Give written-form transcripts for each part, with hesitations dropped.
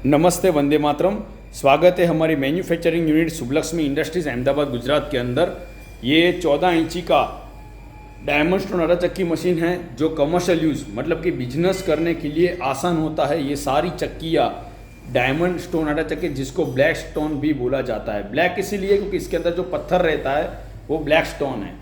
नमस्ते, वंदे मातरम। स्वागत है हमारी manufacturing unit Shubhlaxmi industries Ahmedabad Gujarat के अंदर। ये 14 इंची का डायमंड स्टोन आटा चक्की मशीन है जो कमर्शियल यूज़ मतलब कि बिजनेस करने के लिए आसान होता है। ये सारी चक्कियाँ डायमंड स्टोन आटा चक्की जिसको ब्लैक स्टोन भी बोला जाता है। ब्लैक इसीलिए क्योंकि इसके अंदर जो पत्थर रहता है वो ब्लैक स्टोन है।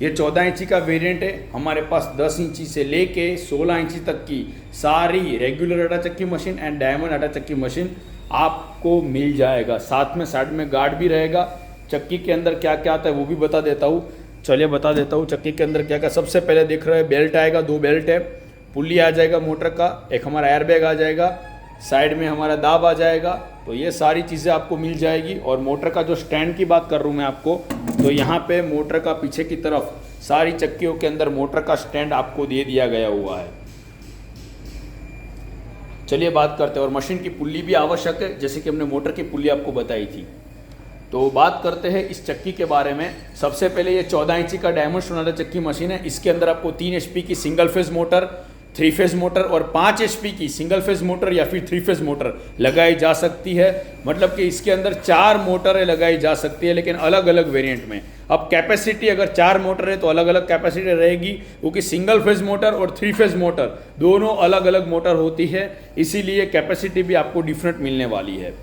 ये 14 इंची का वेरिएंट है। हमारे पास 10 इंची से लेके 16 इंची तक की सारी रेगुलर आटा चक्की मशीन एंड डायमंड आटा चक्की मशीन आपको मिल जाएगा। साथ में साइड में गार्ड भी रहेगा। चक्की के अंदर क्या क्या आता है वो भी बता देता हूँ। चलिए बता देता हूँ चक्की के अंदर क्या क्या। सबसे पहले देख रहे हैं बेल्ट आएगा, 2 बेल्ट है, पुल्ली आ जाएगा मोटर का, एक हमारा एयर बैग आ जाएगा, साइड में हमारा दाब आ जाएगा। तो ये सारी चीज़ें आपको मिल जाएगी। और मोटर का जो स्टैंड की बात कर रहा हूँ मैं आपको, तो यहाँ पे मोटर का पीछे की तरफ सारी चक्कियों के अंदर मोटर का स्टैंड आपको दे दिया गया हुआ है। चलिए बात करते हैं। और मशीन की पुल्ली भी आवश्यक है, जैसे कि हमने मोटर की पुल्ली आपको बताई थी। तो बात करते हैं इस चक्की के बारे में। सबसे पहले ये 14 इंची का डायमंड स्टोन आटा चक्की मशीन है। इसके अंदर आपको 3 HP की single phase motor, 3 phase motor और 5 HP की सिंगल फेज मोटर या फिर 3 फेज मोटर लगाई जा सकती है। मतलब कि इसके अंदर 4 मोटरें लगाई जा सकती है, लेकिन अलग अलग वेरिएंट में। अब कैपेसिटी अगर 4 मोटर है तो अलग अलग कैपेसिटी रहेगी, क्योंकि सिंगल फेज मोटर और 3 फेज मोटर दोनों अलग अलग मोटर होती है, इसीलिए कैपेसिटी भी आपको डिफरेंट मिलने वाली है।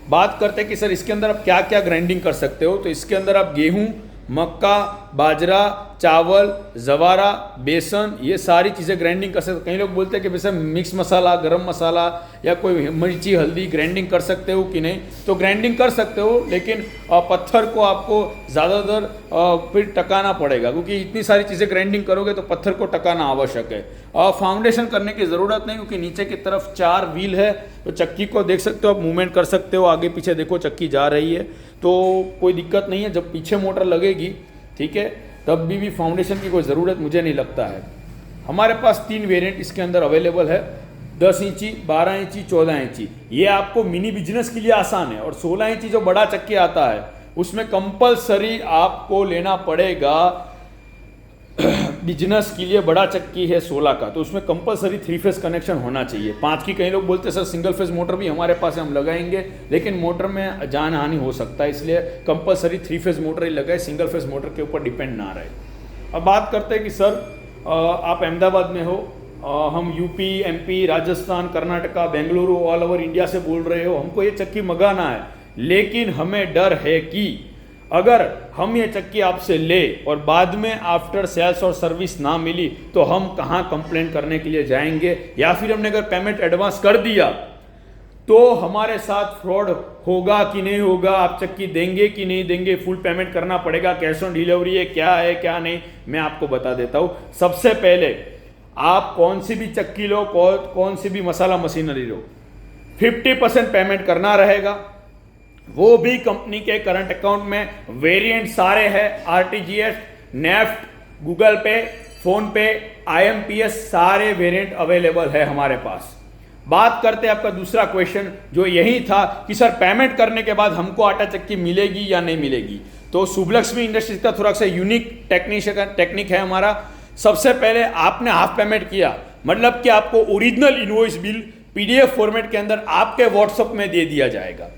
बात करते हैं कि सर इसके अंदर आप क्या क्या ग्राइंडिंग कर सकते हो। तो इसके अंदर आप गेहूँ, मक्का, बाजरा, चावल, जवारा, बेसन, ये सारी चीज़ें ग्राइंडिंग कर सकते हो। कई लोग बोलते हैं कि वैसे मिक्स मसाला, गरम मसाला या कोई मिर्ची, हल्दी ग्राइंडिंग कर सकते हो कि नहीं। तो ग्राइंडिंग कर सकते हो, लेकिन पत्थर को आपको ज़्यादातर फिर टकाना पड़ेगा, क्योंकि इतनी सारी चीज़ें ग्राइंडिंग करोगे तो पत्थर को टकाना आवश्यक है। फाउंडेशन करने की ज़रूरत नहीं, क्योंकि नीचे की तरफ 4 व्हील है। तो चक्की को देख सकते हो आप, मूवमेंट कर सकते हो, आगे पीछे देखो चक्की जा रही है, तो कोई दिक्कत नहीं है। जब पीछे मोटर लगेगी, ठीक है, तब भी फाउंडेशन की कोई ज़रूरत मुझे नहीं लगता है। हमारे पास 3 वेरिएंट इसके अंदर अवेलेबल है, 10 इंची, 12 इंची, 14 इंची। ये आपको मिनी बिजनेस के लिए आसान है। और 16 इंची जो बड़ा चक्की आता है उसमें कंपलसरी आपको लेना पड़ेगा। बिजनेस के लिए बड़ा चक्की है 16 का, तो उसमें कंपलसरी 3 फेज कनेक्शन होना चाहिए। 5 की कई लोग बोलते हैं सर सिंगल फेज मोटर भी हमारे पास है, हम लगाएंगे, लेकिन मोटर में जान हानि हो सकता है, इसलिए कंपलसरी 3 फेज मोटर ही लगाए, सिंगल फेज मोटर के ऊपर डिपेंड ना रहे। अब बात करते हैं कि सर आप अहमदाबाद में हो, हम UP, MP, Rajasthan, Karnataka, Bengaluru, all over India से बोल रहे हो, हमको ये चक्की मंगाना है, लेकिन हमें डर है कि अगर हम ये चक्की आपसे ले और बाद में आफ्टर सेल्स और सर्विस ना मिली तो हम कहाँ कंप्लेंट करने के लिए जाएंगे, या फिर हमने अगर पेमेंट एडवांस कर दिया तो हमारे साथ फ्रॉड होगा कि नहीं होगा, आप चक्की देंगे कि नहीं देंगे, फुल पेमेंट करना पड़ेगा, कैश ऑन डिलीवरी है क्या नहीं, मैं आपको बता देता हूँ। सबसे पहले आप कौन सी भी चक्की लो, कौन सी भी मसाला मशीनरी लो, 50% पेमेंट करना रहेगा, वो भी कंपनी के करंट अकाउंट में। वेरिएंट सारे हैं, RTGS, नेफ्ट, गूगल पे, फोन पे, IMPS, सारे वेरिएंट अवेलेबल है हमारे पास। बात करते हैं आपका दूसरा क्वेश्चन, जो यही था कि सर पेमेंट करने के बाद हमको आटा चक्की मिलेगी या नहीं मिलेगी। तो शुभलक्ष्मी इंडस्ट्रीज का थोड़ा सा यूनिक टेक्निक है हमारा। सबसे पहले आपने हाफ पेमेंट किया, मतलब कि आपको original invoice bill PDF format के अंदर आपके व्हाट्सएप में दे दिया जाएगा।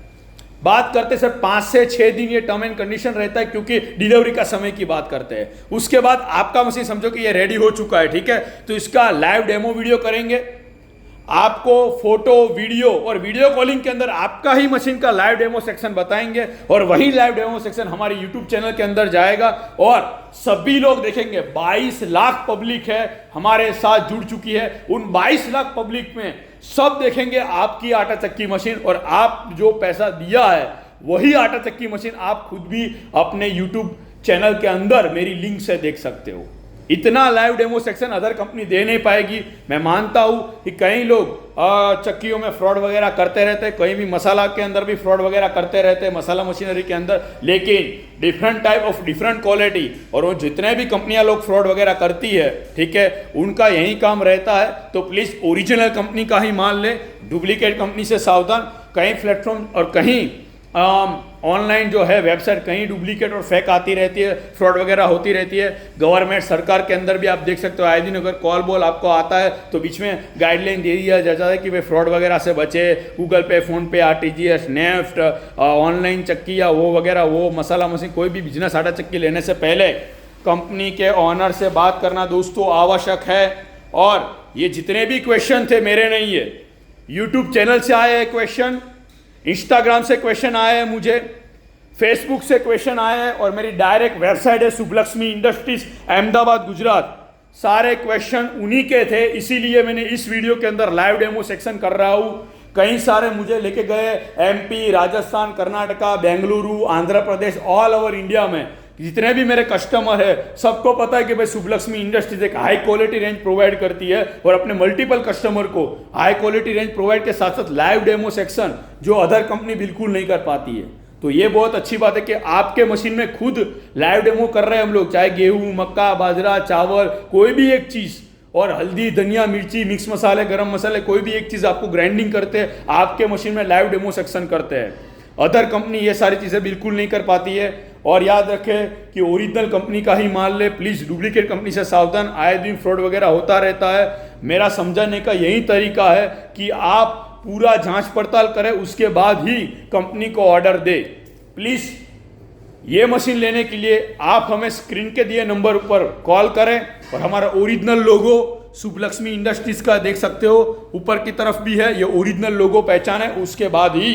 बात करते सर 5 से 6 दिन ये टर्म एंड कंडीशन रहता है, क्योंकि डिलीवरी का समय की बात करते हैं। उसके बाद आपका मशीन समझो कि ये रेडी हो चुका है, ठीक है, तो इसका लाइव डेमो वीडियो करेंगे, आपको फोटो, वीडियो और वीडियो कॉलिंग के अंदर आपका ही मशीन का लाइव डेमो सेक्शन बताएंगे, और वही लाइव डेमो सेक्शन हमारे YouTube चैनल के अंदर जाएगा और सभी लोग देखेंगे। 22 लाख पब्लिक है हमारे साथ जुड़ चुकी है, उन 22 लाख पब्लिक में सब देखेंगे आपकी आटा चक्की मशीन, और आप जो पैसा दिया है वही आटा चक्की मशीन आप खुद भी अपने YouTube चैनल के अंदर मेरी लिंक से देख सकते हो। इतना live demo section other company दे नहीं पाएगी। मैं मानता हूं कि कई लोग चक्कियों में फ्रॉड वगैरह करते रहते हैं, कहीं भी मसाला के अंदर भी फ्रॉड वगैरह करते रहते हैं, मसाला मशीनरी के अंदर, लेकिन different type of different quality. और वो जितने भी कंपनियां लोग फ्रॉड वगैरह करती है, ठीक है, उनका यही काम रहता है। तो प्लीज़ ओरिजिनल कंपनी का ही मान ले, डुप्लीकेट कंपनी से सावधान। कहीं प्लेटफॉर्म और कहीं ऑनलाइन जो है वेबसाइट कहीं डुप्लीकेट और फेक आती रहती है, फ्रॉड वगैरह होती रहती है। गवर्नमेंट सरकार के अंदर भी आप देख सकते हो आए दिन अगर कॉल बॉल आपको आता है तो बीच में गाइडलाइन दे दिया जाता है कि भाई फ्रॉड वगैरह से बचे, गूगल पे, फोन पे, RTGS, नेफ्ट, ऑनलाइन चक्की या वो वगैरह, वो मसाला मशीन, कोई भी बिजनेस आटा चक्की लेने से पहले कंपनी के ऑनर से बात करना दोस्तों आवश्यक है। और ये जितने भी क्वेश्चन थे मेरे नहीं है, यूट्यूब चैनल से आए हैं क्वेश्चन, इंस्टाग्राम से क्वेश्चन आए हैं, मुझे फेसबुक से क्वेश्चन आए हैं, और मेरी डायरेक्ट वेबसाइट है शुभलक्ष्मी इंडस्ट्रीज अहमदाबाद गुजरात। सारे क्वेश्चन उन्हीं के थे, इसीलिए मैंने इस वीडियो के अंदर लाइव डेमो सेक्शन कर रहा हूँ। कई सारे मुझे लेके गए MP, Rajasthan, Karnataka, Bengaluru, Andhra Pradesh, all over India में जितने भी मेरे कस्टमर है सबको पता है कि भाई शुभलक्ष्मी इंडस्ट्रीज एक हाई क्वालिटी रेंज प्रोवाइड करती है, और अपने मल्टीपल कस्टमर को हाई क्वालिटी रेंज प्रोवाइड के साथ साथ लाइव डेमो सेक्शन जो अदर कंपनी बिल्कुल नहीं कर पाती है। तो ये बहुत अच्छी बात है कि आपके मशीन में खुद लाइव डेमो कर रहे हैं हम लोग, चाहे गेहूं, मक्का, बाजरा, चावल, कोई भी एक चीज, और हल्दी, धनिया, मिर्ची, मिक्स मसाले, गरम मसाले, कोई भी एक चीज आपको ग्राइंडिंग करते हैं आपके मशीन में लाइव डेमो सेक्शन करते हैं। अदर कंपनी ये सारी चीज़ें बिल्कुल नहीं कर पाती है। और याद रखें कि ओरिजिनल कंपनी का ही माल ले, प्लीज़ डुप्लीकेट कंपनी से सावधान, आए दिन फ्रॉड वगैरह होता रहता है। मेरा समझाने का यही तरीका है कि आप पूरा जांच पड़ताल करें, उसके बाद ही कंपनी को ऑर्डर दे। प्लीज़ ये मशीन लेने के लिए आप हमें स्क्रीन के दिए नंबर पर कॉल करें, और हमारा ओरिजिनल लोगो शुभलक्ष्मी इंडस्ट्रीज का देख सकते हो, ऊपर की तरफ भी है, ये ओरिजिनल लोगो पहचान है, उसके बाद ही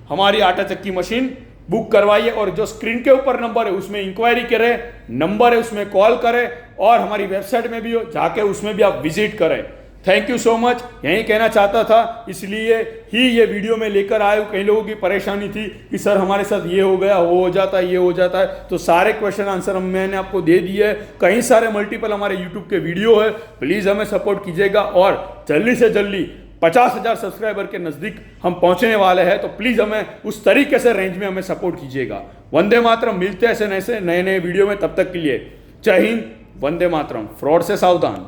हमारी आटा चक्की मशीन बुक करवाइए। और जो स्क्रीन के ऊपर नंबर है उसमें इंक्वायरी करें, नंबर है उसमें कॉल करें, और हमारी वेबसाइट में भी हो जाके उसमें भी आप विजिट करें। थैंक यू सो मच, यही कहना चाहता था, इसलिए ही ये वीडियो में लेकर आया हूँ। कई लोगों की परेशानी थी कि सर हमारे साथ ये हो गया, वो हो जाता है, ये हो जाता है, तो सारे क्वेश्चन आंसर मैंने आपको दे दिए। कई सारे मल्टीपल हमारे यूट्यूब के वीडियो है, प्लीज़ हमें सपोर्ट कीजिएगा, और जल्दी से जल्दी 50,000 सब्सक्राइबर के नज़दीक हम पहुंचने वाले हैं, तो प्लीज़ हमें उस तरीके से रेंज में हमें सपोर्ट कीजिएगा। वंदे मातरम, मिलते हैं ऐसे नए नए वीडियो में, तब तक के लिए जय हिंद, वंदे मातरम, फ्रॉड से सावधान।